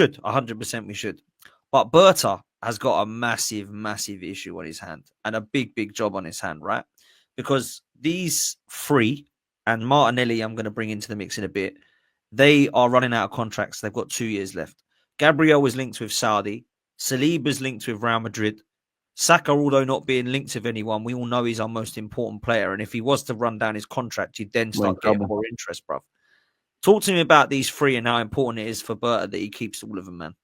should. 100% we should. But Berta has got a massive, massive issue on his hand and a big, big job on his hand, right? Because these three, and Martinelli I'm going to bring into the mix in a bit, they are running out of contracts. They've got 2 years left. Gabriel was linked with Saudi. Saliba's linked with Real Madrid. Saka, although not being linked with anyone, we all know he's our most important player. And if he was to run down his contract, you'd then start getting more interest, bruv. Talk to me about these three and how important it is for Berta that he keeps all of them, man.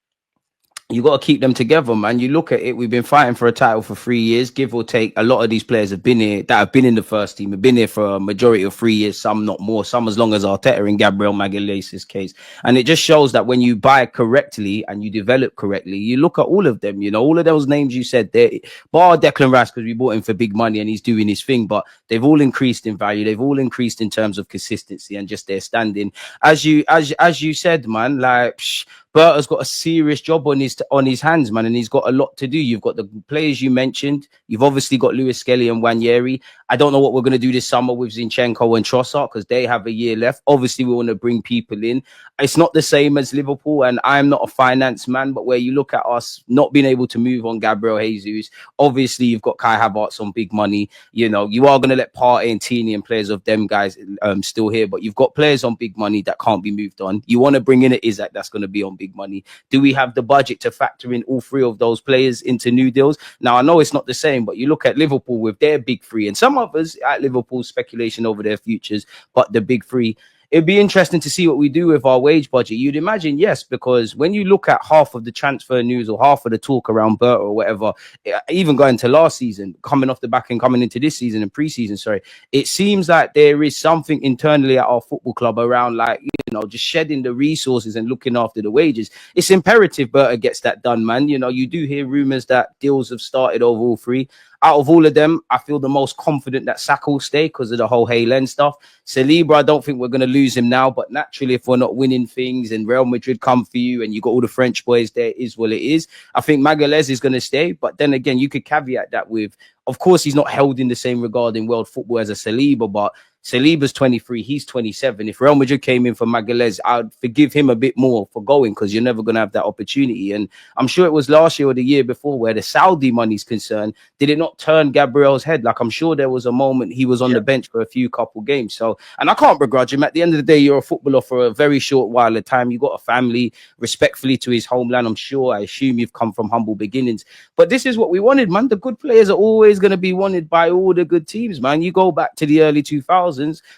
You got to keep them together, man. You look at it, we've been fighting for a title for 3 years, give or take. A lot of these players have been here, that have been in the first team, have been here for a majority of 3 years, some not more, some as long as Arteta in Gabriel Magalhaes' case. And it just shows that when you buy correctly and you develop correctly, you look at all of them, you know, all of those names you said there, bar Declan Rice, because we bought him for big money and he's doing his thing, but they've all increased in value. They've all increased in terms of consistency and just their standing. As you said, man, like, Berta's got a serious job on his hands, man, and he's got a lot to do. You've got the players you mentioned. You've obviously got Lewis Skelly and Nwaneri. I don't know what we're going to do this summer with Zinchenko and Trossard because they have a year left. Obviously, we want to bring people in. It's not the same as Liverpool, and I'm not a finance man, but where you look at us not being able to move on Gabriel Jesus, obviously you've got Kai Havertz on big money. You know, you are going to let Partey and Tini and players of them guys still here, but you've got players on big money that can't be moved on. You want to bring in an Isaac that's going to be on big money. Do we have the budget to factor in all three of those players into new deals? Now, I know it's not the same, but you look at Liverpool with their big three and some others at Liverpool speculation over their futures, but the big three. It'd be interesting to see what we do with our wage budget. You'd imagine, yes, because when you look at half of the transfer news or half of the talk around Berta or whatever, even going to last season, coming off the back and coming into this season and pre-season, it seems like there is something internally at our football club around, like, you know, just shedding the resources and looking after the wages. It's imperative Berta gets that done, man. You know, you do hear rumours that deals have started over all three. Out of all of them, I feel the most confident that Saka will stay because of the whole Haaland stuff. Saliba, I don't think we're going to lose him now, but naturally, if we're not winning things and Real Madrid come for you and you got all the French boys there, it is what it is. I think Magalhaes is going to stay, but then again, you could caveat that with, of course, he's not held in the same regard in world football as a Saliba, but Saliba's 23, he's 27. If Real Madrid came in for Magalhaes, I'd forgive him a bit more for going because you're never going to have that opportunity. And I'm sure it was last year or the year before where the Saudi money's concerned. Did it not turn Gabriel's head? Like, I'm sure there was a moment he was on the bench for a couple games. So, and I can't begrudge him. At the end of the day, you're a footballer for a very short while of time. You got a family, respectfully to his homeland. I assume you've come from humble beginnings. But this is what we wanted, man. The good players are always going to be wanted by all the good teams, man. You go back to the early 2000s,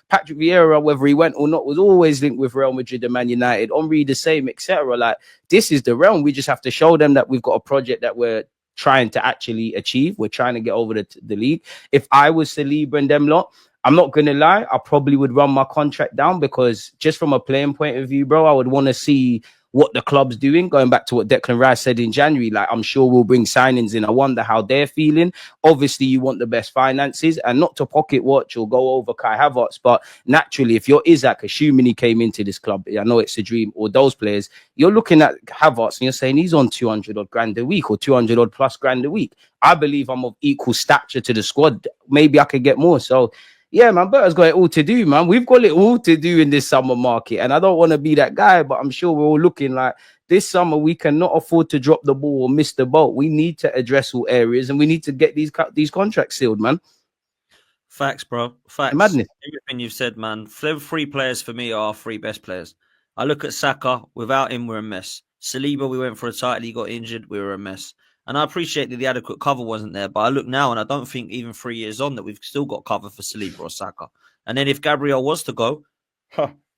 Patrick Vieira, whether he went or not, was always linked with Real Madrid and Man United. Henry the same, etc. Like, this is the realm. We just have to show them that we've got a project that we're trying to actually achieve. We're trying to get over the league. If I was Saliba and them lot, I'm not going to lie, I probably would run my contract down because just from a playing point of view, bro, I would want to see what the club's doing. Going back to what Declan Rice said in January, like, I'm sure we'll bring signings in. I wonder how they're feeling. Obviously, you want the best finances and not to pocket watch or go over Kai Havertz, but naturally, if you're Isaac, assuming he came into this club, I know it's a dream, or those players, you're looking at Havertz and you're saying he's on 200 odd grand a week or 200 odd plus grand a week. I believe I'm of equal stature to the squad. Maybe I could get more. So, yeah, man, Berta's got it all to do, man. We've got it all to do in this summer market. And I don't want to be that guy, but I'm sure we're all looking like this summer we cannot afford to drop the ball or miss the boat. We need to address all areas and we need to get these contracts sealed, man. Facts, bro. Facts. Madness. Everything you've said, man. Three players for me are our three best players. I look at Saka. Without him, we're a mess. Saliba, we went for a title. He got injured. We were a mess. And I appreciate that the adequate cover wasn't there, but I look now and I don't think even 3 years on that we've still got cover for Saliba or Saka. And then if Gabriel was to go,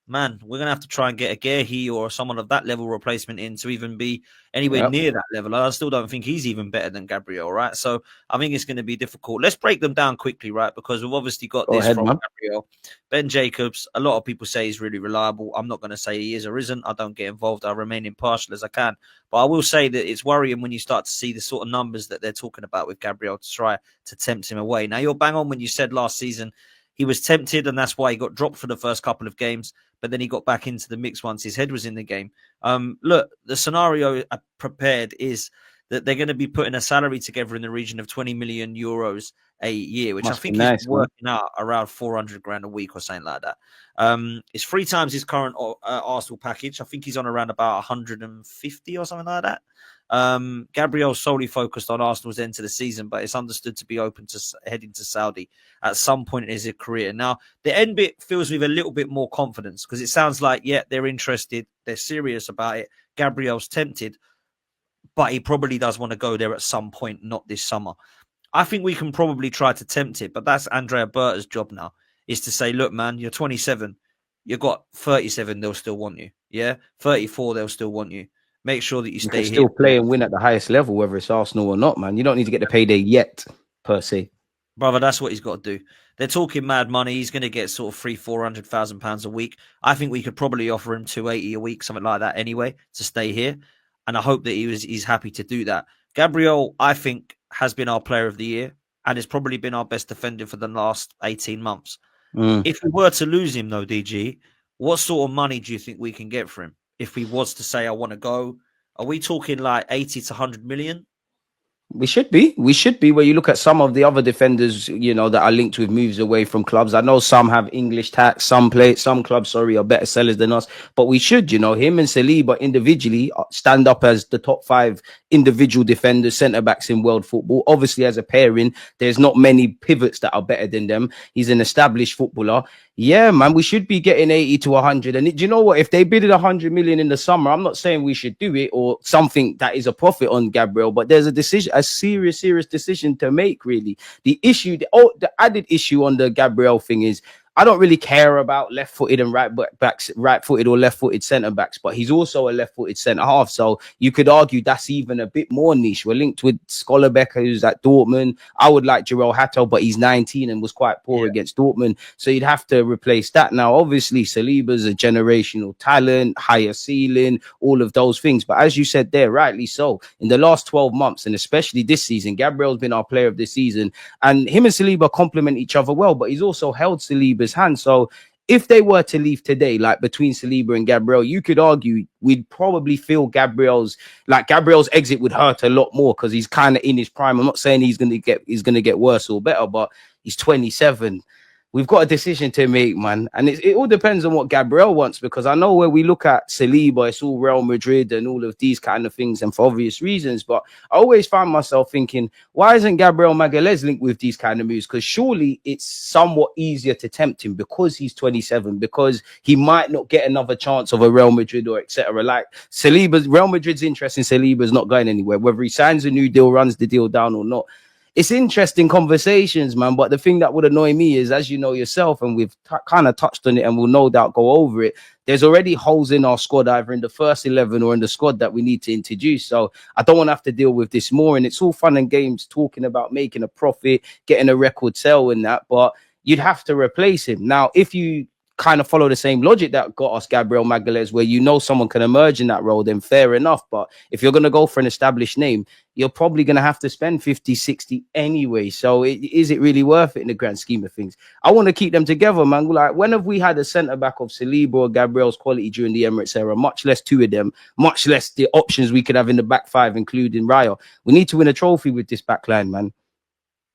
man, we're going to have to try and get a Guehi or someone of that level replacement in to even be anywhere near that level. I still don't think he's even better than Gabriel, right? So I think it's going to be difficult. Let's break them down quickly, right? Because we've obviously got from Gabriel. Ben Jacobs, a lot of people say he's really reliable. I'm not going to say he is or isn't. I don't get involved. I remain impartial as I can. But I will say that it's worrying when you start to see the sort of numbers that they're talking about with Gabriel to try to tempt him away. Now, you're bang on when you said last season he was tempted and that's why he got dropped for the first couple of games, but then he got back into the mix once his head was in the game. Look, the scenario I prepared is that they're going to be putting a salary together in the region of 20 million euros a year, which I Must be think nice, is man. working out around 400 grand a week or something like that. It's 3 times his current Arsenal package. I think he's on around about 150 or something like that. Gabriel solely focused on Arsenal's end to the season, but it's understood to be open to heading to Saudi at some point in his career. Now, the end bit fills me with a little bit more confidence because it sounds like, yeah, they're interested, they're serious about it. Gabriel's tempted, but he probably does want to go there at some point, not this summer. I think we can probably try to tempt it, but that's Andrea Berta's job now, is to say, look, man, you're 27. You've got 37, they'll still want you. Yeah? 34, they'll still want you. Make sure that you stay can here. still play and win at the highest level, whether it's Arsenal or not, man. You don't need to get the payday yet, per se. Brother, that's what he's got to do. They're talking mad money. He's going to get sort of £300,000-400,000 a week. I think we could probably offer him 280 a week, something like that anyway, to stay here. And I hope that he's happy to do that. Gabriel, I think, has been our player of the year and has probably been our best defender for the last 18 months. If we were to lose him, though, DG, what sort of money do you think we can get for him? If we was to say, I want to go, are we talking like 80 to 100 million? We should be. Where you look at some of the other defenders, that are linked with moves away from clubs. I know some have English tax, some clubs, are better sellers than us. But we should, him and Saliba individually stand up as the top 5 individual defenders, centre backs in world football. Obviously, as a pairing, there's not many pivots that are better than them. He's an established footballer. Yeah, man, we should be getting 80 to 100. And do you know what? If they bidded 100 million in the summer, I'm not saying we should do it or something that is a profit on Gabriel, but there's a serious decision to make, really. The added issue on the Gabriel thing is I don't really care about left-footed and right-footed or left-footed centre-backs, but he's also a left-footed centre-half. So you could argue that's even a bit more niche. We're linked with Schollerbecker, who's at Dortmund. I would like Jarell Hatto, but he's 19 and was quite poor against Dortmund. So you'd have to replace that. Now, obviously, Saliba's a generational talent, higher ceiling, all of those things. But as you said there, rightly so, in the last 12 months, and especially this season, Gabriel's been our player of the season. And him and Saliba complement each other well, but he's also held Saliba's hand. So if they were to leave today, like between Saliba and Gabriel, you could argue we'd probably feel Gabriel's exit would hurt a lot more because he's kind of in his prime. I'm not saying he's gonna get worse or better, but he's 27. We've got a decision to make, man. And it all depends on what Gabriel wants, because I know where we look at Saliba, it's all Real Madrid and all of these kind of things, and for obvious reasons. But I always find myself thinking, why isn't Gabriel Magalhaes linked with these kind of moves? Because surely it's somewhat easier to tempt him because he's 27, because he might not get another chance of a Real Madrid or etc. Like Real Madrid's interest in Saliba is not going anywhere, whether he signs a new deal, runs the deal down or not. It's interesting conversations, man. But the thing that would annoy me is, as you know yourself, and we've kind of touched on it and we'll no doubt go over it, there's already holes in our squad, either in the first 11 or in the squad that we need to introduce. So I don't want to have to deal with this more. And it's all fun and games talking about making a profit, getting a record sale and that, but you'd have to replace him. Now, if you kind of follow the same logic that got us Gabriel Magalhaes, where someone can emerge in that role, then fair enough. But if you're going to go for an established name, you're probably going to have to spend 50, 60 anyway. So is it really worth it in the grand scheme of things? I want to keep them together, man. Like, when have we had a centre-back of Saliba or Gabriel's quality during the Emirates era? Much less 2 of them, much less the options we could have in the back 5, including Raya. We need to win a trophy with this back line, man.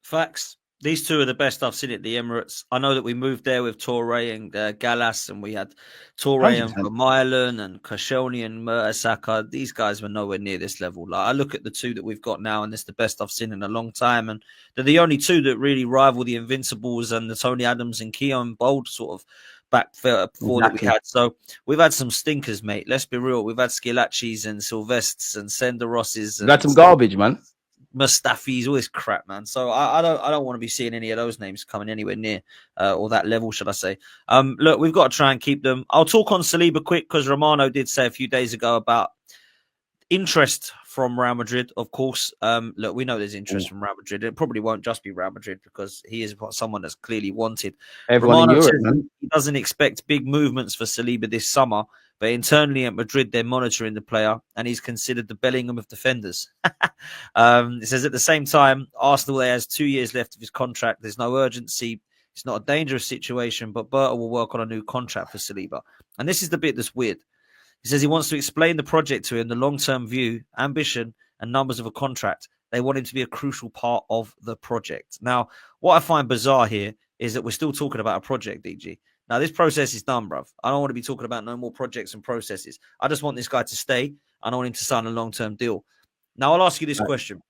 Facts. These 2 are the best I've seen at the Emirates. I know that we moved there with Touré and Gallas, and we had Touré and Vermaelen and Koscielny and Saka. These guys were nowhere near this level. Like, I look at the 2 that we've got now, and it's the best I've seen in a long time. And they're the only 2 that really rival the Invincibles and the Tony Adams and Keon Bold sort of back before that we had. So we've had some stinkers, mate. Let's be real. We've had Skilaccis and Sylvestres and Senderosses. We've had some garbage, man. Mustafi's, all this crap, man. So I don't want to be seeing any of those names coming anywhere near or that level, should I say. Look, we've got to try and keep them. I'll talk on Saliba quick, because Romano did say a few days ago about interest from Real Madrid, of course. Look, we know there's interest from Real Madrid. It probably won't just be Real Madrid, because he is someone that's clearly wanted. Everyone in Europe, says man. He doesn't expect big movements for Saliba this summer, but internally at Madrid, they're monitoring the player, and he's considered the Bellingham of defenders. It says at the same time, Arsenal has 2 years left of his contract. There's no urgency. It's not a dangerous situation, but Berta will work on a new contract for Saliba. And this is the bit that's weird. He says he wants to explain the project to him, the long-term view, ambition, and numbers of a contract. They want him to be a crucial part of the project. Now, what I find bizarre here is that we're still talking about a project, DG. Now, this process is done, bruv. I don't want to be talking about no more projects and processes. I just want this guy to stay, and I want him to sign a long-term deal. Now, I'll ask you this question,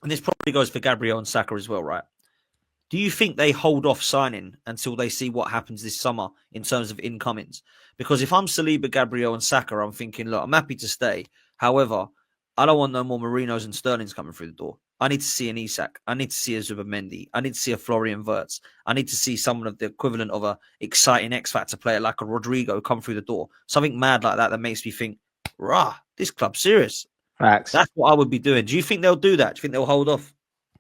and this probably goes for Gabriel and Saka as well, right? Do you think they hold off signing until they see what happens this summer in terms of incomings? Because if I'm Saliba, Gabriel, and Saka, I'm thinking, look, I'm happy to stay. However, I don't want no more Marinos and Sterlings coming through the door. I need to see an Isak. I need to see a Zubamendi. I need to see a Florian Wirtz. I need to see someone of the equivalent of a exciting X-Factor player like a Rodrigo come through the door. Something mad like that makes me think, rah, this club's serious. Facts. That's what I would be doing. Do you think they'll do that? Do you think they'll hold off?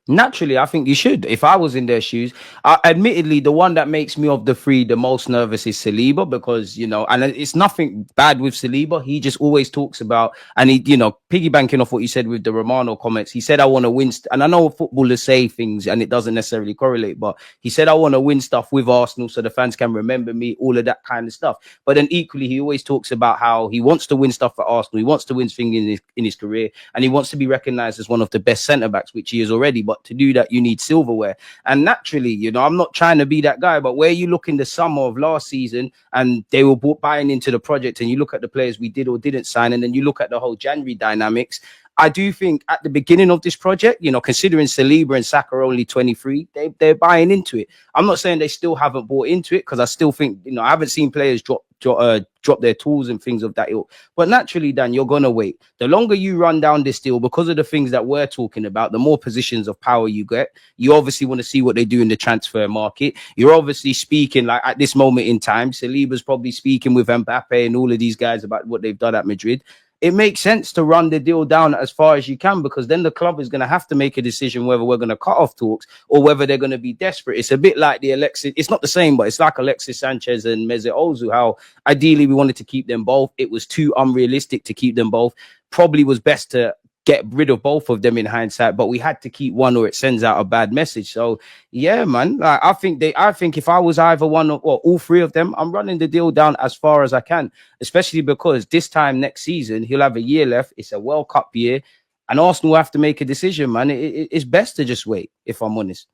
Naturally, I think you should. If I was in their shoes, admittedly, the one that makes me of the three the most nervous is Saliba because, and it's nothing bad with Saliba. He just always talks about, and he, piggybanking off what you said with the Romano comments, he said, I want to win. And I know footballers say things and it doesn't necessarily correlate, but he said, I want to win stuff with Arsenal so the fans can remember me, all of that kind of stuff. But then equally, he always talks about how he wants to win stuff for Arsenal. He wants to win things in his career, and he wants to be recognized as one of the best centre-backs, which he is already. But to do that, you need silverware. And naturally, I'm not trying to be that guy, but where you look in the summer of last season and they were buying into the project, and you look at the players we did or didn't sign, and then you look at the whole January dynamics, I do think at the beginning of this project, considering Saliba and Saka are only 23, they're buying into it. I'm not saying they still haven't bought into it, because I still think, I haven't seen players drop their tools and things of that ilk. But naturally, Dan, you're going to wait. The longer you run down this deal, because of the things that we're talking about, the more positions of power you get. You obviously want to see what they do in the transfer market. You're obviously speaking, like at this moment in time, Saliba's probably speaking with Mbappe and all of these guys about what they've done at Madrid. It makes sense to run the deal down as far as you can, because then the club is going to have to make a decision whether we're going to cut off talks or whether they're going to be desperate. It's a bit like the Alexis. It's not the same, but it's like Alexis Sanchez and Mesut Ozil, how ideally we wanted to keep them both. It was too unrealistic to keep them both. Probably was best to get rid of both of them in hindsight, but we had to keep one or it sends out a bad message. So yeah, man, I think if I was either one or all three of them, I'm running the deal down as far as I can, especially because this time next season he'll have a year left. It's a World Cup year, and Arsenal have to make a decision, man. It's best to just wait, if I'm honest.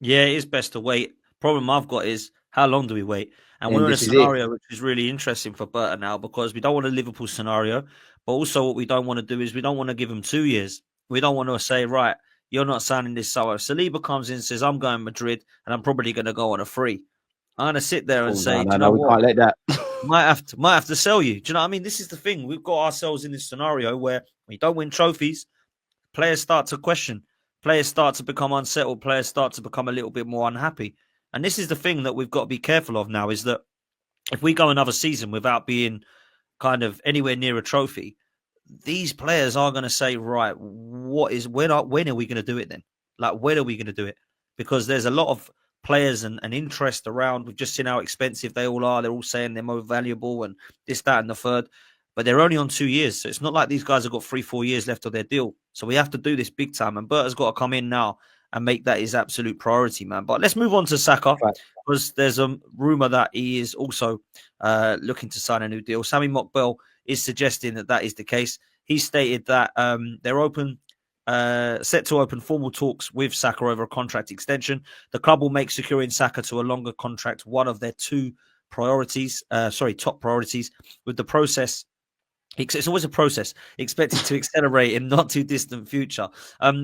Yeah, it is best to wait. Problem I've got is, how long do we wait? And we're in a scenario which is really interesting for Berta now, because we don't want a Liverpool scenario, but also what we don't want to do is we don't want to give him 2 years. We don't want to say, right, you're not signing this summer. If Saliba comes in and says, I'm going Madrid and I'm probably going to go on a free, I'm going to sit there and say, no, we can't let that. might have to sell you. Do you know what I mean? This is the thing. We've got ourselves in this scenario where we don't win trophies. Players start to question. Players start to become unsettled. Players start to become a little bit more unhappy. And this is the thing that we've got to be careful of now, is that if we go another season without being kind of anywhere near a trophy, these players are going to say, right, when are we going to do it then? Like, when are we going to do it? Because there's a lot of players and interest around. We've just seen how expensive they all are. They're all saying they're more valuable and this, that, and the third. But they're only on 2 years. So it's not like these guys have got 3-4 years left of their deal. So we have to do this big time. And Berta's got to come in now and make that his absolute priority, man. But let's move on to Saka, because there's a rumour that he is also looking to sign a new deal. Sammy Mokbel is suggesting that is the case. He stated that they're set to open formal talks with Saka over a contract extension. The club will make securing Saka to a longer contract one of their top priorities, with the process. It's always a process expected to accelerate in not too distant future.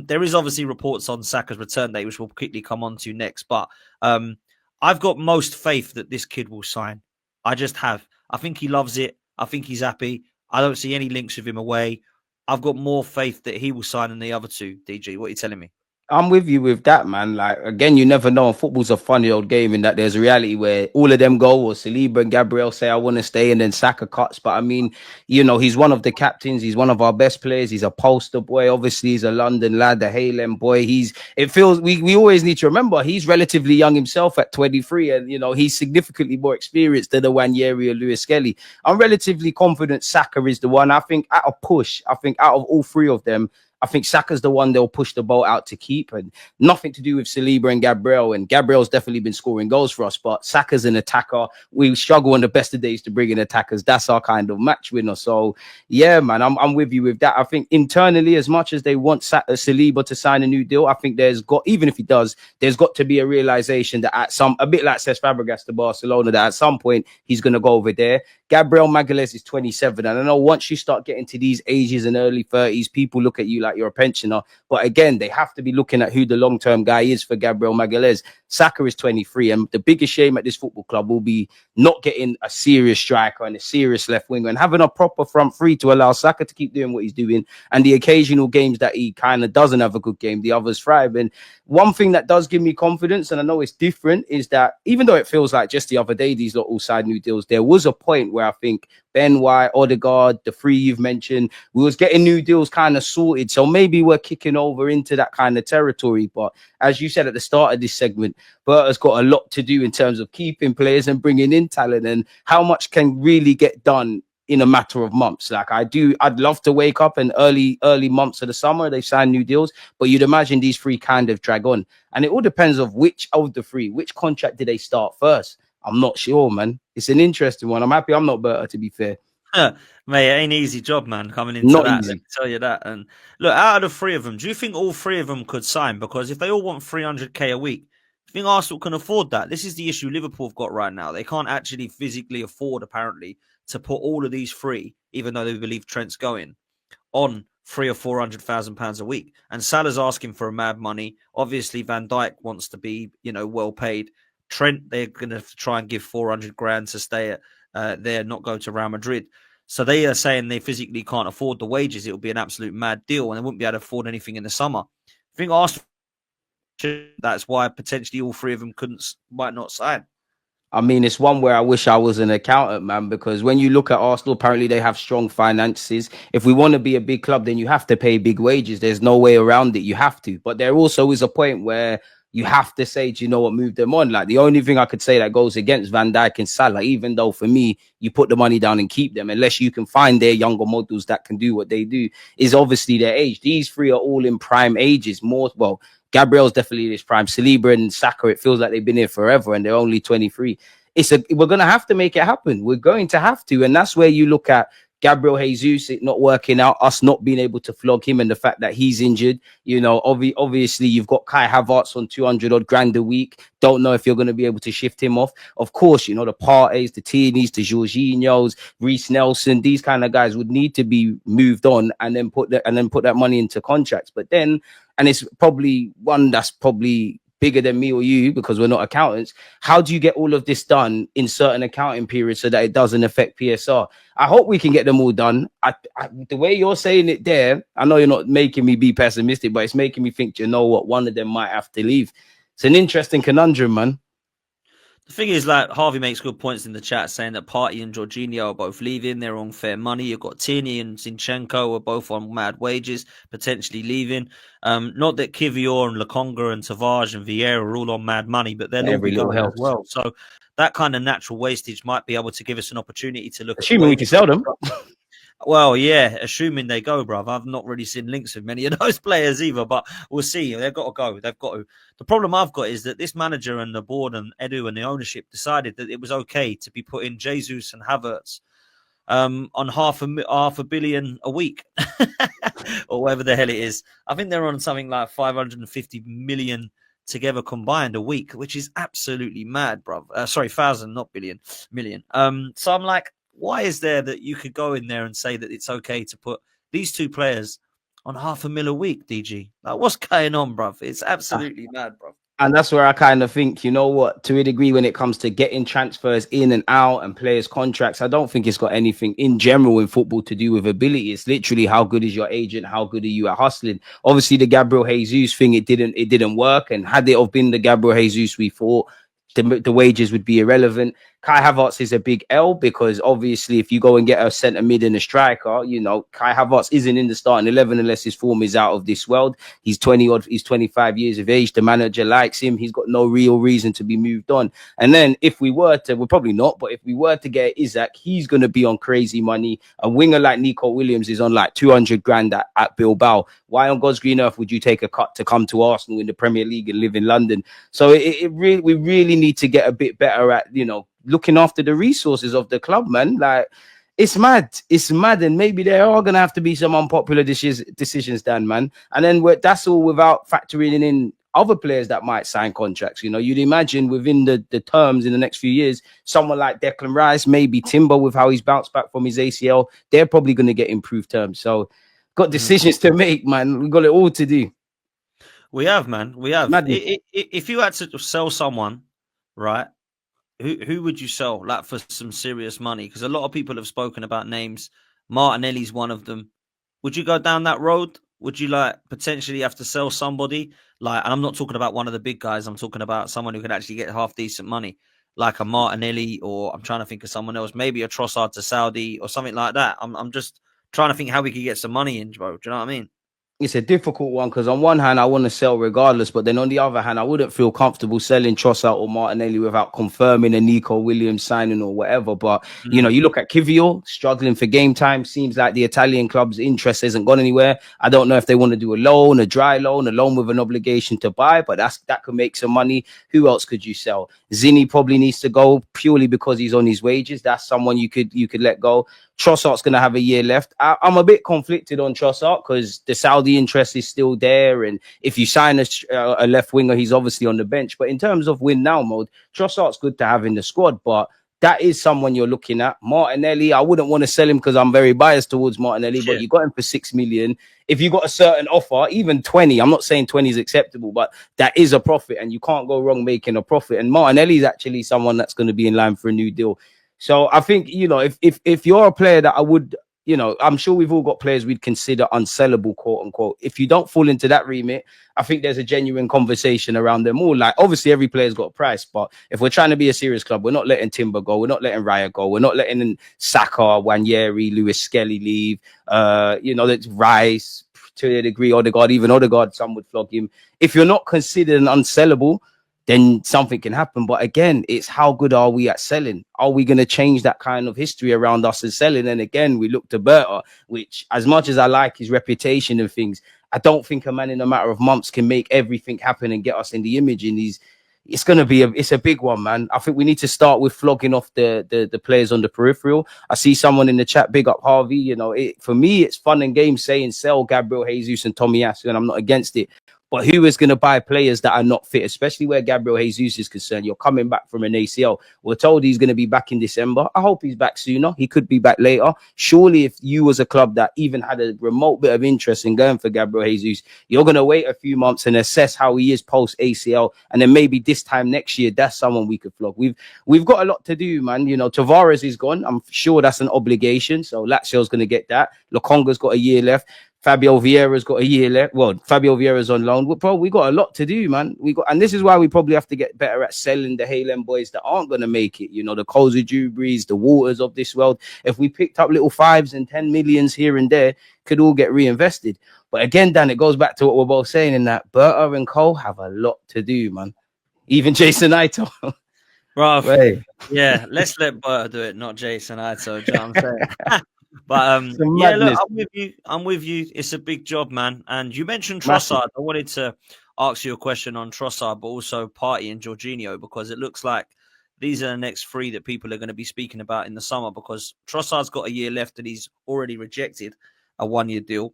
There is obviously reports on Saka's return date, which we'll quickly come on to next. But I've got most faith that this kid will sign. I just have. I think he loves it. I think he's happy. I don't see any links with him away. I've got more faith that he will sign than the other two. DG, what are you telling me? I'm with you with that, man. Like, again, you never know. Football's a funny old game in that there's a reality where all of them go, or Saliba and Gabriel say, I want to stay, and then Saka cuts. But I mean, he's one of the captains. He's one of our best players. He's a poster boy. Obviously, he's a London lad, a Halem boy. We always need to remember he's relatively young himself at 23, and, he's significantly more experienced than the Nwaneri or Lewis Kelly. I'm relatively confident Saka is the one. I think out of all three of them, I think Saka's the one they'll push the boat out to keep, and nothing to do with Saliba and Gabriel. And Gabriel's definitely been scoring goals for us, but Saka's an attacker. We struggle on the best of days to bring in attackers. That's our kind of match winner. So yeah, man, I'm with you with that. I think internally, as much as they want Saliba to sign a new deal, I think even if he does, there's got to be a realization that a bit like Cesc Fabregas to Barcelona, that at some point he's going to go over there. Gabriel Magalhaes is 27, and I know once you start getting to these ages in early 30s, people look at you like you're a pensioner. But again, they have to be looking at who the long-term guy is for Gabriel Magalhaes. Saka is 23, and the biggest shame at this football club will be not getting a serious striker and a serious left winger and having a proper front three to allow Saka to keep doing what he's doing. And the occasional games that he kind of doesn't have a good game, the others thrive. And one thing that does give me confidence, and I know it's different, is that even though it feels like just the other day these lot all signed new deals, there was a point where I think Ben White, Odegaard, the three you've mentioned, we was getting new deals kind of sorted. So maybe we're kicking over into that kind of territory. But as you said at the start of this segment, Berta's got a lot to do in terms of keeping players and bringing in talent, and how much can really get done in a matter of months. Like I'd love to wake up in early months of the summer, they sign new deals, but you'd imagine these three kind of drag on. And it all depends of which of the three, which contract did they start first? I'm not sure, man. It's an interesting one. I'm happy I'm not Berta, to be fair. Mate, it ain't an easy job, man, coming into Not that. easy. Let me tell you that. And look, out of the three of them, do you think all three of them could sign? Because if they all want 300k a week, I think Arsenal can afford that. This is the issue Liverpool have got right now. They can't actually physically afford, apparently, to put all of these three, even though they believe Trent's going, on £300,000 or £400,000 a week. And Salah's asking for a mad money. Obviously, Van Dijk wants to be, well paid. Trent, they're going to try and give 400 grand to stay at there, not go to Real Madrid. So they are saying they physically can't afford the wages. It will be an absolute mad deal, and they wouldn't be able to afford anything in the summer. I think Arsenal, that's why potentially all three of them might not sign. I mean, it's one where I wish I was an accountant, man, because when you look at Arsenal, apparently they have strong finances. If we want to be a big club, then you have to pay big wages. There's no way around it. You have to. But there also is a point where you have to say, do you know what, move them on? Like, the only thing I could say that goes against Van Dijk and Salah, even though for me, you put the money down and keep them, unless you can find their younger models that can do what they do, is obviously their age. These three are all in prime ages. Gabriel's definitely in his prime. Saliba and Saka, it feels like they've been here forever and they're only 23. We're going to have to make it happen. We're going to have to. And that's where you look at Gabriel Jesus, it not working out, us not being able to flog him, and the fact that he's injured. Obviously you've got Kai Havertz on 200 odd grand a week. Don't know if you're going to be able to shift him off. Of course, the Partey's, the Tierney's, the Jorginho's, Reece Nelson, these kind of guys would need to be moved on and then put that money into contracts. But then, and it's probably one that's probably bigger than me or you because we're not accountants. How do you get all of this done in certain accounting periods so that it doesn't affect PSR? I hope we can get them all done. The way you're saying it there, I know you're not making me be pessimistic, but it's making me think, one of them might have to leave. It's an interesting conundrum, man. The thing is, like, Harvey makes good points in the chat saying that Partey and Jorginho are both leaving. They're on fair money. You've got Tierney and Zinchenko are both on mad wages, potentially leaving. Not that Kivior and Lokonga and Tavares and Vieira are all on mad money, but they'll all be going as well. So that kind of natural wastage might be able to give us an opportunity to look. Assuming we can sell them. Well, yeah, assuming they go, bruv. I've not really seen links with many of those players either, but we'll see. They've got to go. They've got to. The problem I've got is that this manager and the board and Edu and the ownership decided that it was okay to be putting Jesus and Havertz on half a billion a week or whatever the hell it is. I think they're on something like 550 million together combined a week, which is absolutely mad, bruv. Sorry, 1,000, not billion, million. So I'm like, why is there that you could go in there and say that it's okay to put these two players on $500,000 a week, DG? Like, what's going on, bruv? It's absolutely mad, bruv. And that's where I kind of think, to a degree, when it comes to getting transfers in and out and players' contracts, I don't think it's got anything in general in football to do with ability. It's literally how good is your agent, how good are you at hustling. Obviously, the Gabriel Jesus thing, it didn't work. And had it have been the Gabriel Jesus we thought, the wages would be irrelevant. Kai Havertz is a big L because obviously if you go and get a centre mid and a striker, you know, Kai Havertz isn't in the starting 11 unless his form is out of this world. He's 25 years of age. The manager likes him. He's got no real reason to be moved on. And then if we were to, we're probably not, but if we were to get Isaac, he's going to be on crazy money. A winger like Nico Williams is on like 200 grand at Bilbao. Why on God's green earth would you take a cut to come to Arsenal in the Premier League and live in London? So we really need to get a bit better at, you know, looking after the resources of the club, man. Like, it's mad. And maybe there are going to have to be some unpopular decisions done, man. And then that's all without factoring in other players that might sign contracts. You know, you'd imagine within the terms in the next few years, someone like Declan Rice, maybe Timber with how he's bounced back from his ACL, they're probably going to get improved terms. So got decisions to make, man. We've got it all to do. We have, man. We have. If you had to sell someone, right, who would you sell, like, for some serious money? Because a lot of people have spoken about names. Martinelli's one of them. Would you go down that road? Would you, like, potentially have to sell somebody? Like, and I'm not talking about one of the big guys. I'm talking about someone who could actually get half decent money, like a Martinelli, or I'm trying to think of someone else, maybe a Trossard to Saudi or something like that. I'm just trying to think how we could get some money in, bro. Do you know what I mean? It's a difficult one because on one hand, I want to sell regardless, but then on the other hand, I wouldn't feel comfortable selling Trossard or Martinelli without confirming a Nico Williams signing or whatever. But, you know, you look at Kivior struggling for game time. Seems like the Italian club's interest hasn't gone anywhere. I don't know if they want to do a loan, a dry loan, a loan with an obligation to buy, but that could make some money. Who else could you sell? Zinni probably needs to go purely because he's on his wages. That's someone you could let go. Trossard's going to have a year left. I'm a bit conflicted on Trossard because the Saudi interest is still there. And if you sign a left winger, he's obviously on the bench. But in terms of win now mode, Trossard's good to have in the squad. But that is someone you're looking at. Martinelli, I wouldn't want to sell him because I'm very biased towards Martinelli, but you got him for 6 million. If you got a certain offer, even 20, I'm not saying 20 is acceptable, but that is a profit and you can't go wrong making a profit. And Martinelli is actually someone that's going to be in line for a new deal. So I think, you know, if you're a player that I would, you know, I'm sure we've all got players we'd consider unsellable, quote unquote. If you don't fall into that remit, I think there's a genuine conversation around them all. Like, obviously, every player's got a price, but if we're trying to be a serious club, we're not letting Timber go. We're not letting Raya go. We're not letting Saka, Wanyeri, Lewis Skelly leave. You know, that's Rice to a degree, Odegaard, even Odegaard, some would flog him. If you're not considered an unsellable, then something can happen. But again, it's how good are we at selling? Are we going to change that kind of history around us and selling? And again, we look to Berta, which, as much as I like his reputation and things, I don't think a man in a matter of months can make everything happen and get us in the image. And it's going to be it's a big one, man. I think we need to start with flogging off the players on the peripheral. I see someone in the chat, big up Harvey. You know, for me, it's fun and games saying sell Gabriel Jesus and Tommy Asu, and I'm not against it. But who is going to buy players that are not fit, especially where Gabriel Jesus is concerned? You're coming back from an ACL. We're told he's going to be back in December. I hope he's back sooner. He could be back later. Surely if you was a club that even had a remote bit of interest in going for Gabriel Jesus, you're going to wait a few months and assess how he is post ACL. And then maybe this time next year, that's someone we could flog. We've got a lot to do, man. You know, Tavares is gone. I'm sure that's an obligation. So Lazio's going to get that. Lokonga's got a year left. Fabio Vieira's got a year left. Well, Fabio Vieira's on loan. Bro, we got a lot to do, man. And this is why we probably have to get better at selling the Haaland boys that aren't going to make it. You know, the Coles of Dewberrys, the Waters of this world. If we picked up little 5s and 10 millions here and there, could all get reinvested. But again, Dan, it goes back to what we're both saying in that Berta and Cole have a lot to do, man. Even Jason Ito. Right. Yeah, let's let Berta do it, not Jason Ito. Do you know what I'm saying? But yeah, look, I'm with you. It's a big job, man. And you mentioned Trossard. I wanted to ask you a question on Trossard, but also Partey and Jorginho, because it looks like these are the next 3 that people are going to be speaking about in the summer, because Trossard's got a year left and he's already rejected a 1-year deal.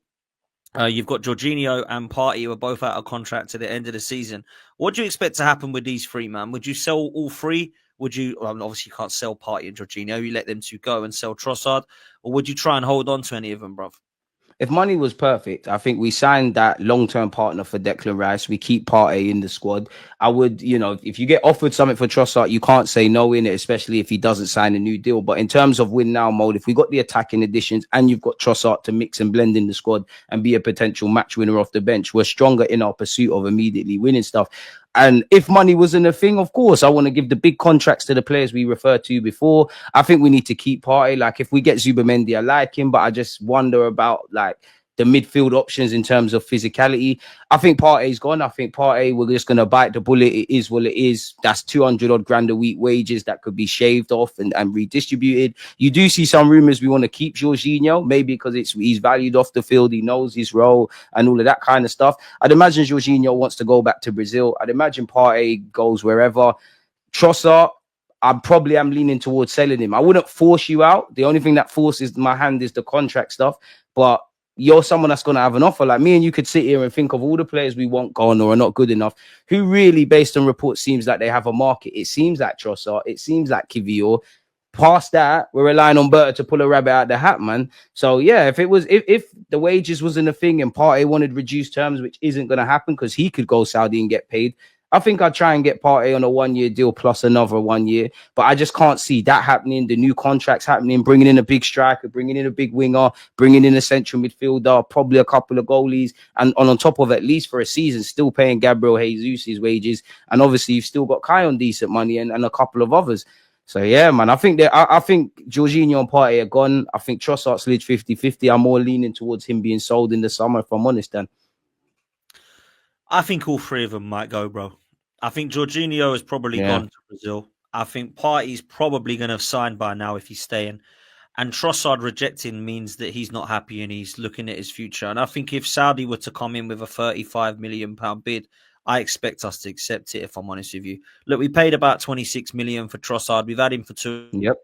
You've got Jorginho and Partey who are both out of contract to the end of the season. What do you expect to happen with these 3, man? Would you sell all 3? Would you, obviously you can't sell Partey and Jorginho, you let them 2 go and sell Trossard, or would you try and hold on to any of them, bruv? If money was perfect, I think we signed that long-term partner for Declan Rice. We keep Partey in the squad. I would, you know, if you get offered something for Trossard, you can't say no in it, especially if he doesn't sign a new deal. But in terms of win now mode, if we got the attacking additions and you've got Trossard to mix and blend in the squad and be a potential match winner off the bench, we're stronger in our pursuit of immediately winning stuff. And if money wasn't a thing, of course, I want to give the big contracts to the players we referred to before. I think we need to keep Partey. Like, if we get Zubamendi, I like him, but I just wonder about like the midfield options in terms of physicality. I think Partey's gone. I think Partey, we're just going to bite the bullet. It is what it is. That's 200 odd grand a week wages that could be shaved off and redistributed. You do see some rumors we want to keep Jorginho, maybe because he's valued off the field. He knows his role and all of that kind of stuff. I'd imagine Jorginho wants to go back to Brazil. I'd imagine Partey goes wherever. Trossard, I'm leaning towards selling him. I wouldn't force you out. The only thing that forces my hand is the contract stuff. But you're someone that's going to have an offer. Like me and you could sit here and think of all the players we want gone or are not good enough, who really, based on reports, seems like they have a market. It seems like Trossard. It seems like Kivior. Past that, we're relying on Berta to pull a rabbit out of the hat, man. So yeah, if the wages wasn't a thing and Partey wanted reduced terms, which isn't going to happen because he could go Saudi and get paid, I think I'd try and get Partey on a 1 year deal plus another 1 year. But I just can't see that happening. The new contracts happening, bringing in a big striker, bringing in a big winger, bringing in a central midfielder, probably a couple of goalies. And on top of at least for a season, still paying Gabriel Jesus' wages. And obviously, you've still got Kai on decent money and a couple of others. So, yeah, man, I think Jorginho and Partey are gone. I think Trossard's slid 50-50. I'm more leaning towards him being sold in the summer, if I'm honest, Dan. I think all three of them might go, bro. I think Jorginho has probably gone to Brazil. I think Partey's probably going to have signed by now if he's staying. And Trossard rejecting means that he's not happy and he's looking at his future. And I think if Saudi were to come in with a £35 million bid, I expect us to accept it, if I'm honest with you. Look, we paid about 26 million for Trossard. We've had him for 2 Yep.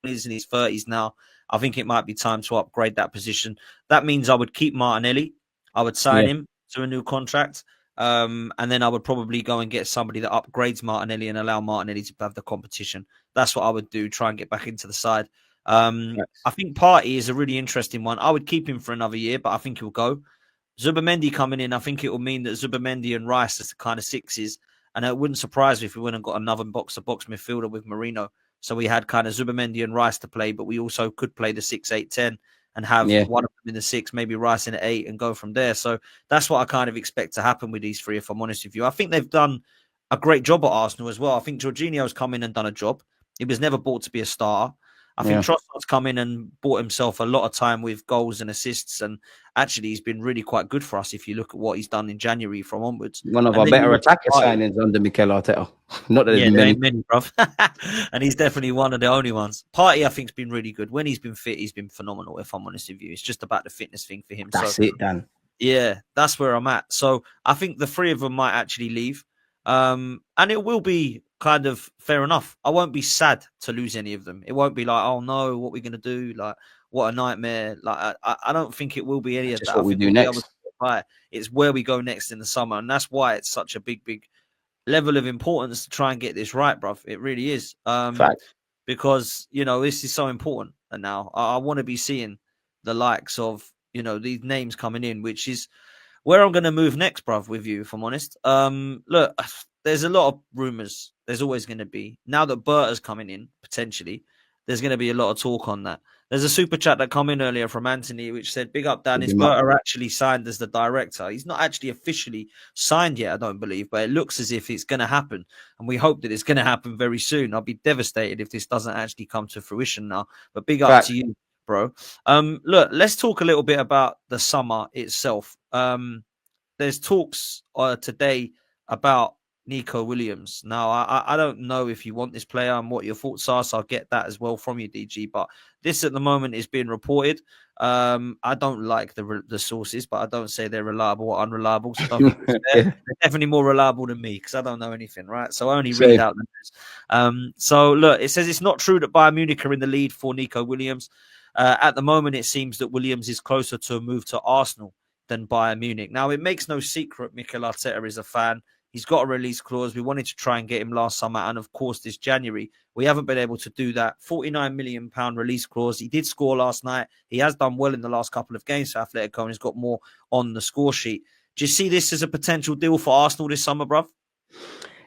He's in his 30s now. I think it might be time to upgrade that position. That means I would keep Martinelli. I would sign him to a new contract. And then I would probably go and get somebody that upgrades Martinelli and allow Martinelli to have the competition. That's what I would do, try and get back into the side. I think Partey is a really interesting one. I would keep him for another year, but I think he'll go. Zubamendi coming in, I think it will mean that Zubamendi and Rice are the kind of sixes. And it wouldn't surprise me if we went and got another box-to-box midfielder with Marino. So we had kind of Zubamendi and Rice to play, but we also could play the 6-8-10 and have one of them in the 6, maybe Rice in the 8 and go from there. So that's what I kind of expect to happen with these three, if I'm honest with you. I think they've done a great job at Arsenal as well. I think Jorginho's come in and done a job. He was never bought to be a starter. I think Trossard's come in and bought himself a lot of time with goals and assists, and actually he's been really quite good for us if you look at what he's done in January from onwards. One of our better attacker signings under Mikel Arteta. Not that there's many, bruv. And he's definitely one of the only ones. Partey, I think, has been really good. When he's been fit, he's been phenomenal, if I'm honest with you. It's just about the fitness thing for him. That's it, Dan. Yeah, that's where I'm at. So I think the three of them might actually leave. And it will be kind of fair enough. I won't be sad to lose any of them. It won't be like, oh no, what are we going to do? Like, what a nightmare. Like, I don't think it will be any of that. What we do next. It's where we go next in the summer. And that's why it's such a big level of importance to try and get this right, bruv. It really is. Because, this is so important. And now I want to be seeing the likes of, these names coming in, which is where I'm going to move next, bruv, with you, if I'm honest. Look, there's a lot of rumours. There's always going to be. Now that Berta's coming in, potentially, there's going to be a lot of talk on that. There's a super chat that come in earlier from Anthony, which said, big up, Dan, is Berta actually signed as the director? He's not actually officially signed yet, I don't believe, but it looks as if it's going to happen. And we hope that it's going to happen very soon. I'll be devastated if this doesn't actually come to fruition now. But big up to you, bro. Look, let's talk a little bit about the summer itself. There's talks today about Nico Williams. Now, I don't know if you want this player and what your thoughts are, so I'll get that as well from you, DG. But this at the moment is being reported. I don't like the sources, but I don't say they're reliable or unreliable. So they're definitely more reliable than me because I don't know anything, right? So I only read out the news. So look, it says it's not true that Bayern Munich are in the lead for Nico Williams. At the moment, it seems that Williams is closer to a move to Arsenal than Bayern Munich. Now, it makes no secret Mikel Arteta is a fan. He's got a release clause. We wanted to try and get him last summer. And of course, this January, we haven't been able to do that. £49 million release clause. He did score last night. He has done well in the last couple of games for Atletico and he's got more on the score sheet. Do you see this as a potential deal for Arsenal this summer, bruv?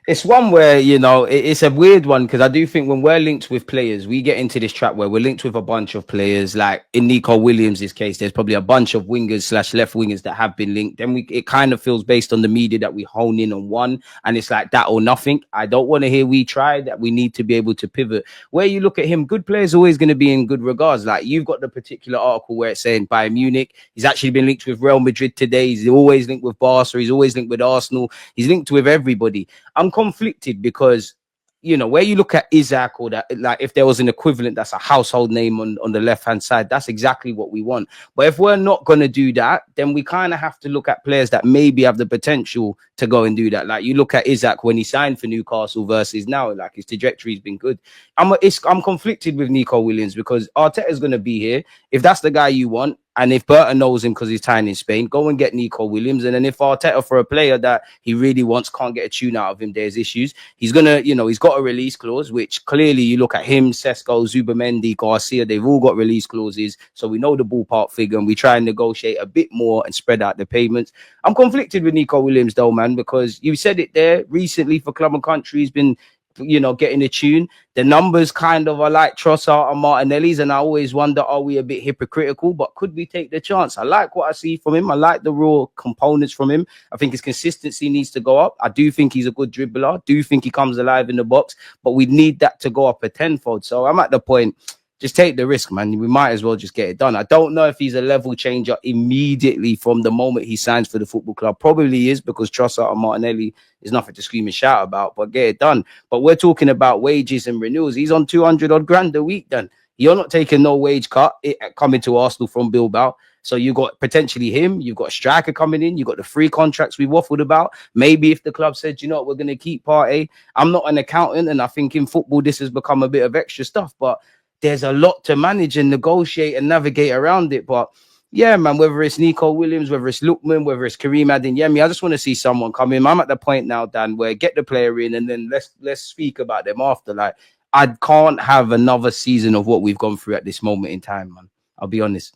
It's one where, you know, it's a weird one because I do think when we're linked with players, we get into this trap where we're linked with a bunch of players. Like in Nico Williams' case, there's probably a bunch of wingers slash left wingers that have been linked. Then it kind of feels based on the media that we hone in on one, and it's like that or nothing. I don't want to hear we try that. We need to be able to pivot. Where you look at him, good players always going to be in good regards. Like you've got the particular article where it's saying Bayern Munich. He's actually been linked with Real Madrid today. He's always linked with Barca. He's always linked with Arsenal. He's linked with everybody. I'm conflicted because, you know, where you look at Isaac or that, like if there was an equivalent that's a household name on the left-hand side, that's exactly what we want. But if we're not going to do that, then we kind of have to look at players that maybe have the potential to go and do that. Like you look at Isaac when he signed for Newcastle versus now, like his trajectory's been good. I'm conflicted with Nico Williams because Arteta's going to be here. If that's the guy you want, and if Berta knows him because he's tying in Spain, go and get Nico Williams. And then if Arteta, for a player that he really wants, can't get a tune out of him, there's issues. He's going to, you know, he's got a release clause, which clearly you look at him, Sesko, Zubamendi, Garcia, they've all got release clauses. So we know the ballpark figure and we try and negotiate a bit more and spread out the payments. I'm conflicted with Nico Williams though, man, because you said it there recently for Club and Country. He's been, you know, getting a tune. The numbers kind of are like Trossard and Martinelli's, and I always wonder, are we a bit hypocritical? But could we take the chance? I like what I see from him. I like the raw components from him. I think his consistency needs to go up. I do think he's a good dribbler. I do think he comes alive in the box, but we need that to go up a tenfold. So I'm at the point, just take the risk, man. We might as well just get it done. I don't know if he's a level changer immediately from the moment he signs for the football club. Probably is, because Trossard and Martinelli is nothing to scream and shout about, but get it done. But we're talking about wages and renewals. He's on 200 odd grand a week then. You're not taking no wage cut coming to Arsenal from Bilbao. So you got potentially him. You've got a striker coming in. You've got the free contracts we waffled about. Maybe if the club said, you know what, we're going to keep Partey. I'm not an accountant, and I think in football this has become a bit of extra stuff, but there's a lot to manage and negotiate and navigate around it. But yeah, man, whether it's Nico Williams, whether it's Lookman, whether it's Kareem Adeyemi, I just want to see someone come in. I'm at the point now, Dan, where get the player in and then let's speak about them after. Like, I can't have another season of what we've gone through at this moment in time, man. I'll be honest.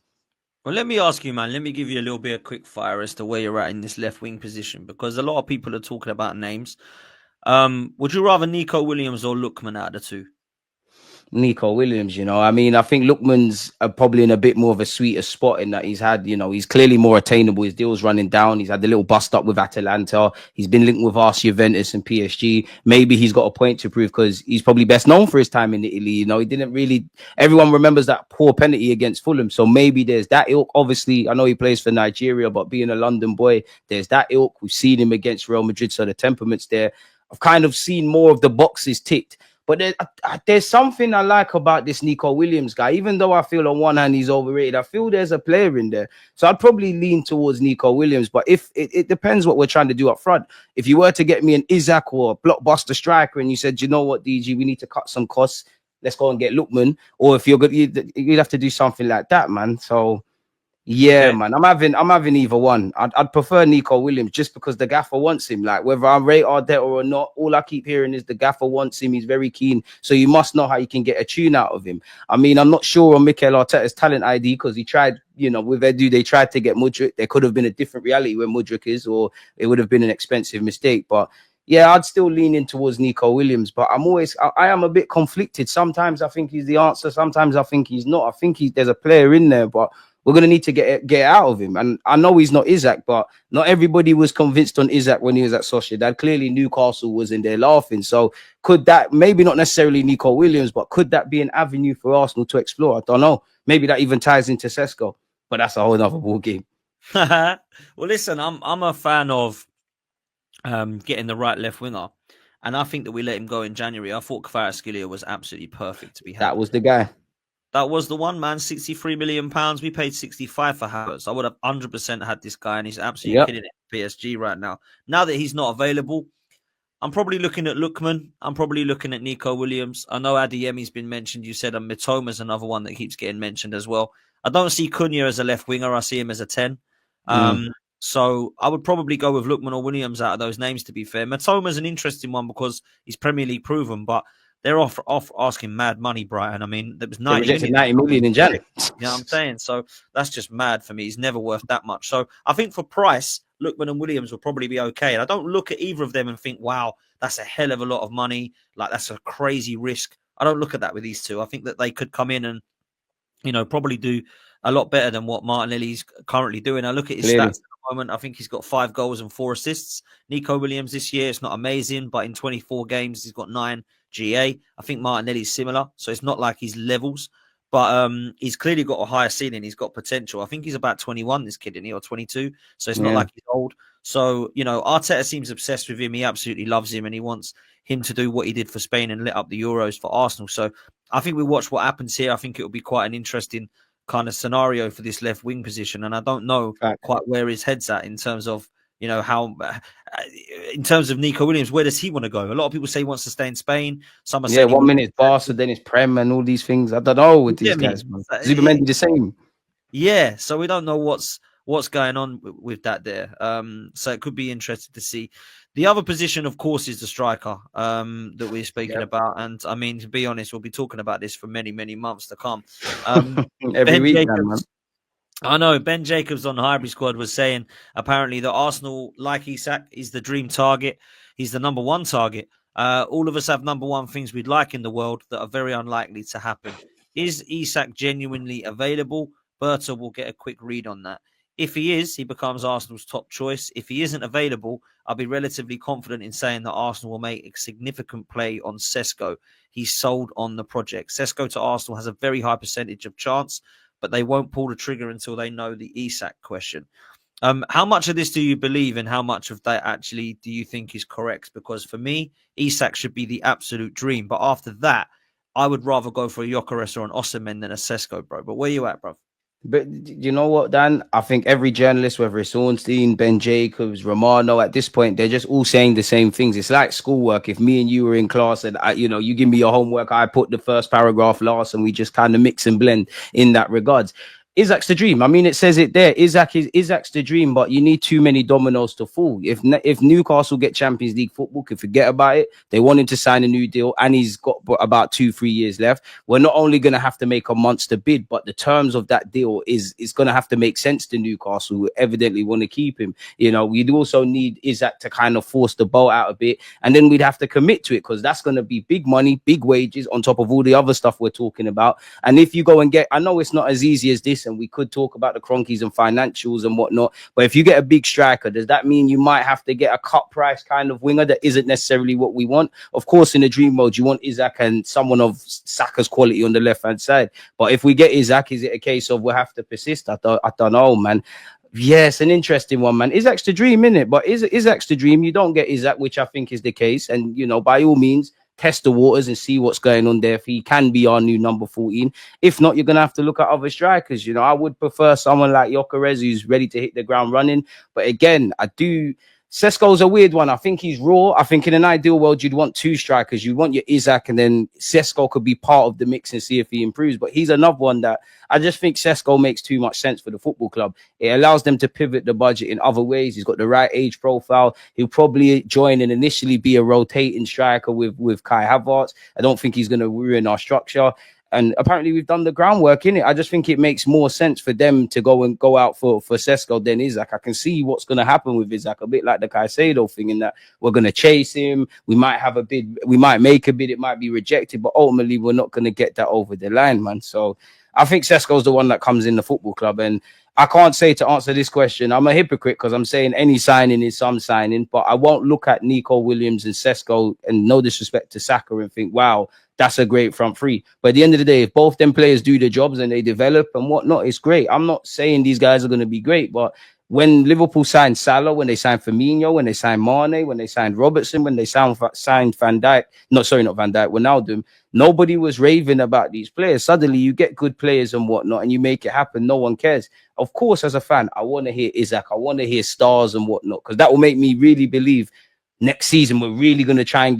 Well, let me ask you, man. Let me give you a little bit of quick fire as to where you're at in this left wing position, because a lot of people are talking about names. Would you rather Nico Williams or Lookman out of the two? Nico Williams, you know, I mean, I think Lookman's probably in a bit more of a sweeter spot in that he's had, you know, he's clearly more attainable. His deal's running down. He's had the little bust up with Atalanta. He's been linked with us, Juventus and PSG. Maybe he's got a point to prove because he's probably best known for his time in Italy. You know, he didn't really, everyone remembers that poor penalty against Fulham. So maybe there's that ilk. Obviously, I know he plays for Nigeria, but being a London boy, there's that ilk. We've seen him against Real Madrid. So the temperament's there. I've kind of seen more of the boxes ticked. But there's something I like about this Nico Williams guy. Even though I feel on one hand he's overrated, I feel there's a player in there. So I'd probably lean towards Nico Williams. But if it depends what we're trying to do up front. If you were to get me an Isaac or a blockbuster striker and you said, you know what, DG, we need to cut some costs, let's go and get Lookman. Or if you're good, you'd have to do something like that, man. So yeah, okay, man, I'm having either one. I'd prefer Nico Williams just because the gaffer wants him. Like whether I rate Arteta or not, all I keep hearing is the gaffer wants him. He's very keen, so you must know how you can get a tune out of him. I mean, I'm not sure on Mikel Arteta's talent ID because he tried, you know, with Edu, they tried to get Mudryk. There could have been a different reality where Mudryk is, or it would have been an expensive mistake. But yeah, I'd still lean in towards Nico Williams. But I am a bit conflicted. Sometimes I think he's the answer. Sometimes I think he's not. I think there's a player in there, but we're going to need to get out of him. And I know he's not Isaac, but not everybody was convinced on Isaac when he was at Sociedad. Clearly, Newcastle was in there laughing. So could that, maybe not necessarily Nico Williams, but could that be an avenue for Arsenal to explore? I don't know. Maybe that even ties into Sesko, but that's a whole other ball game. Well, listen, I'm a fan of getting the right left winger. And I think that we let him go in January. I thought Kvaratskhelia was absolutely perfect to be had. That was the guy. That was the one, man. £63 million. We paid 65 for Havertz. I would have 100% had this guy, and he's absolutely killing it at PSG right now. Now that he's not available, I'm probably looking at Lookman. I'm probably looking at Nico Williams. I know Adeyemi's been mentioned. You said Mitoma's another one that keeps getting mentioned as well. I don't see Cunha as a left winger. I see him as a 10. So I would probably go with Lookman or Williams out of those names, to be fair. Mitoma's an interesting one because he's Premier League proven, but they're off asking mad money, Brighton. I mean, there was 90 million in January. You know what I'm saying? So that's just mad for me. He's never worth that much. So I think for price, Lookman and Williams will probably be okay. And I don't look at either of them and think, wow, that's a hell of a lot of money. Like, that's a crazy risk. I don't look at that with these two. I think that they could come in and, probably do a lot better than what Martinelli's currently doing. I look at his stats at the moment. I think he's got 5 goals and 4 assists. Nico Williams this year, it's not amazing, but in 24 games, he's got 9 GA. I think Martinelli's similar, so it's not like he's levels, but he's clearly got a higher ceiling. He's got potential. I think he's about 21, this kid, isn't he, or 22? So it's not like he's old. So, Arteta seems obsessed with him. He absolutely loves him, and he wants him to do what he did for Spain and lit up the Euros for Arsenal. So I think we watch what happens here. I think it will be quite an interesting kind of scenario for this left wing position. And I don't know quite where his head's at in terms of, how, in terms of Nico Williams, where does he want to go? A lot of people say he wants to stay in Spain. Some are saying 1 minute Barca, then it's Prem and all these things. I don't know with these guys, man. Zubimendi the same. Yeah, so we don't know what's going on with that there. So it could be interesting to see. The other position, of course, is the striker that we're speaking about. And I mean, to be honest, we'll be talking about this for many, many months to come. Every week, man. I know Ben Jacobs on the Highbury squad was saying apparently that Arsenal, like Isak, is the dream target. He's the number 1 target. All of us have number 1 things we'd like in the world that are very unlikely to happen. Is Isak genuinely available? Berta will get a quick read on that. If he is, he becomes Arsenal's top choice. If he isn't available, I'll be relatively confident in saying that Arsenal will make a significant play on Sesko. He's sold on the project. Sesko to Arsenal has a very high percentage of chance, but they won't pull the trigger until they know the Isak question. How much of this do you believe, and how much of that actually do you think is correct? Because for me, Isak should be the absolute dream. But after that, I would rather go for a Gyökeres or an Osimhen than a Sesko, bro. But where you at, bro? But you know what, Dan? I think every journalist, whether it's Ornstein, Ben Jacobs, Romano, at this point, they're just all saying the same things. It's like schoolwork. If me and you were in class and, you give me your homework, I put the first paragraph last and we just kind of mix and blend in that regards. Isak's the dream. I mean, it says it there. Isak's the dream, but you need too many dominoes to fall. If Newcastle get Champions League football, can forget about it. They want him to sign a new deal, and he's got about 2-3 years left. We're not only going to have to make a monster bid, but the terms of that deal is going to have to make sense to Newcastle, who evidently want to keep him. We'd also need Isak to kind of force the boat out a bit, and then we'd have to commit to it, because that's going to be big money, big wages on top of all the other stuff we're talking about. And if you go and get, I know it's not as easy as this, and we could talk about the cronkies and financials and whatnot, but if you get a big striker, does that mean you might have to get a cut price kind of winger that isn't necessarily what we want? Of course, in the dream mode, you want Isak and someone of Saka's quality on the left-hand side. But if we get Isak, is it a case of we'll have to persist? I don't know, man. Yes, an interesting one, man. Isak's the dream, innit? But Isak's the dream. You don't get Isak, which I think is the case. And, by all means, test the waters and see what's going on there. If he can be our new number 14. If not, you're going to have to look at other strikers. I would prefer someone like Gyökeres, who's ready to hit the ground running. But again, Sesko's a weird one. I think he's raw. I think in an ideal world, you'd want 2 strikers. You'd want your Isak, and then Sesko could be part of the mix and see if he improves. But he's another one that I just think Sesko makes too much sense for the football club. It allows them to pivot the budget in other ways. He's got the right age profile. He'll probably join and initially be a rotating striker with Kai Havertz. I don't think he's going to ruin our structure. And apparently we've done the groundwork in it. I just think it makes more sense for them to go out for Sesko than Isak. I can see what's going to happen with Isak, a bit like the Caicedo thing, in that we're going to chase him. We might have a bid. We might make a bid. It might be rejected, but ultimately we're not going to get that over the line, man. So I think Sesko's the one that comes in the football club. And I can't say, to answer this question, I'm a hypocrite because I'm saying any signing is some signing, but I won't look at Nico Williams and Sesko, and no disrespect to Saka, and think, wow, that's a great front three. But at the end of the day, if both them players do their jobs and they develop and whatnot, it's great. I'm not saying these guys are going to be great, but when Liverpool signed Salah, when they signed Firmino, when they signed Mane, when they signed Robertson, when they signed Van Dijk, not Van Dijk, Wijnaldum, nobody was raving about these players. Suddenly you get good players and whatnot and you make it happen. No one cares. Of course, as a fan, I want to hear Isak. I want to hear stars and whatnot, because that will make me really believe next season we're really going to try and get